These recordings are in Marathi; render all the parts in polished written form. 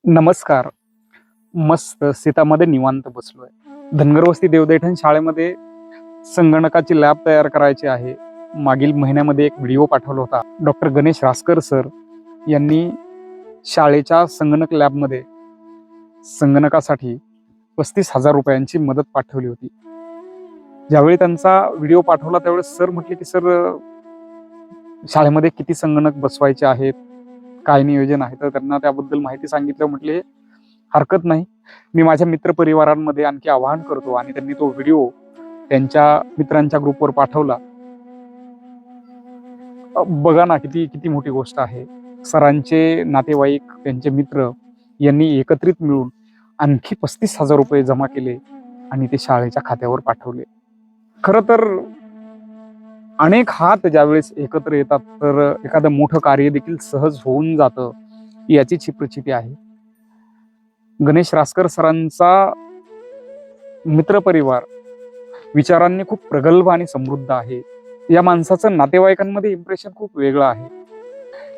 नमस्कार. मस्त शेतामध्ये निवांत बसलोय. धनगरवस्ती देवदैठण शाळेमध्ये संगणकाची लॅब तयार करायची आहे. मागील महिन्यामध्ये एक व्हिडिओ पाठवला होता. डॉक्टर गणेश रासकर सर यांनी शाळेच्या संगणक लॅबमध्ये संगणकासाठी 35,000 रुपयांची मदत पाठवली होती. ज्यावेळी त्यांचा व्हिडिओ पाठवला त्यावेळी सर म्हटले की सर शाळेमध्ये किती संगणक बसवायचे आहेत, काय नियोजन आहे, तर त्यांना त्याबद्दल माहिती सांगितलं. म्हटले हरकत नाही, मी माझ्या मित्रपरिवारांमध्ये आणखी आवाहन करतो. आणि त्यांनी तो व्हिडिओ त्यांच्या मित्रांच्या ग्रुपवर पाठवला. बघा ना, किती किती मोठी गोष्ट आहे. सरांचे नातेवाईक, त्यांचे मित्र यांनी एकत्रित मिळून आणखी 35,000 रुपये जमा केले आणि ते शाळेच्या खात्यावर पाठवले. खरं तर अनेक हात ज्यावेळेस एकत्र येतात तर एखादं मोठं कार्य देखील सहज होऊन जातं, याचीच ही प्रचिती आहे. गणेश रासकर सरांचा मित्रपरिवार विचारांनी खूप प्रगल्भ आणि समृद्ध आहे. या माणसाचं नातेवाईकांमध्ये इम्प्रेशन खूप वेगळं आहे.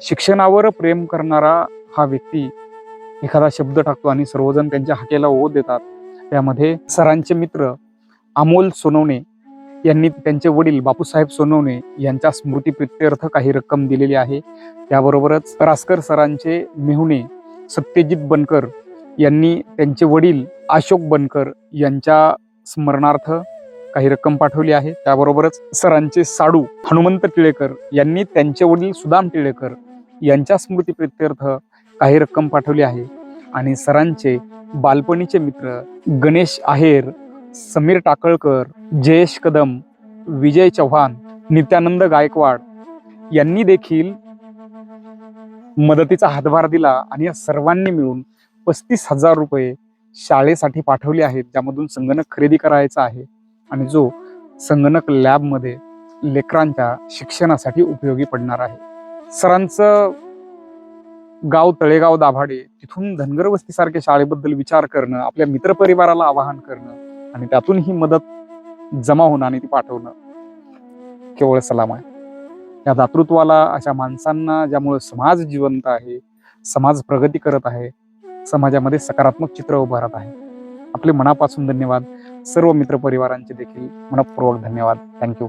शिक्षणावर प्रेम करणारा हा व्यक्ती एखादा शब्द टाकतो आणि सर्वजण त्यांच्या हाकेला ओढ देतात. त्यामध्ये सरांचे मित्र अमोल सोनवणे यांनी त्यांचे वडील बापूसाहेब सोनवणे यांच्या स्मृतीप्रित्यर्थ काही रक्कम दिलेली आहे. त्याबरोबरच रासकर सरांचे मेहुणे सत्यजित बनकर यांनी त्यांचे वडील अशोक बनकर यांच्या स्मरणार्थ काही रक्कम पाठवली आहे. त्याबरोबरच सरांचे साडू हनुमंत टिळेकर यांनी त्यांचे वडील सुदाम टिळेकर यांच्या स्मृतीप्रित्यर्थ काही रक्कम पाठवली आहे. आणि सरांचे बालपणीचे मित्र गणेश आहेर, समीर टाकळकर, जयेश कदम, विजय चव्हाण, नित्यानंद गायकवाड यांनी देखील मदतीचा हातभार दिला आणि या सर्वांनी मिळून 35,000 रुपये शाळेसाठी पाठवले आहेत, ज्यामधून संगणक खरेदी करायचा आहे आणि जो संगणक लॅबमध्ये लेकरांच्या शिक्षणासाठी उपयोगी पडणार आहे. सरांचं गाव तळेगाव दाभाडे, तिथून धनगरवस्ती सारख्या शाळेबद्दल विचार करणं, आपल्या मित्रपरिवाराला आवाहन करणं आणि त्यातून ही मदत जमा होणं आणि ती पाठवणं केवळ सलाम आहे. या दातृत्वाला, अशा माणसांना ज्यामुळे समाज जिवंत आहे, समाज प्रगती करत आहे, समाजामध्ये सकारात्मक चित्र उभारत आहे. आपले मनापासून धन्यवाद. सर्व मित्रपरिवारांचे देखील मनपूर्वक धन्यवाद. थँक्यू.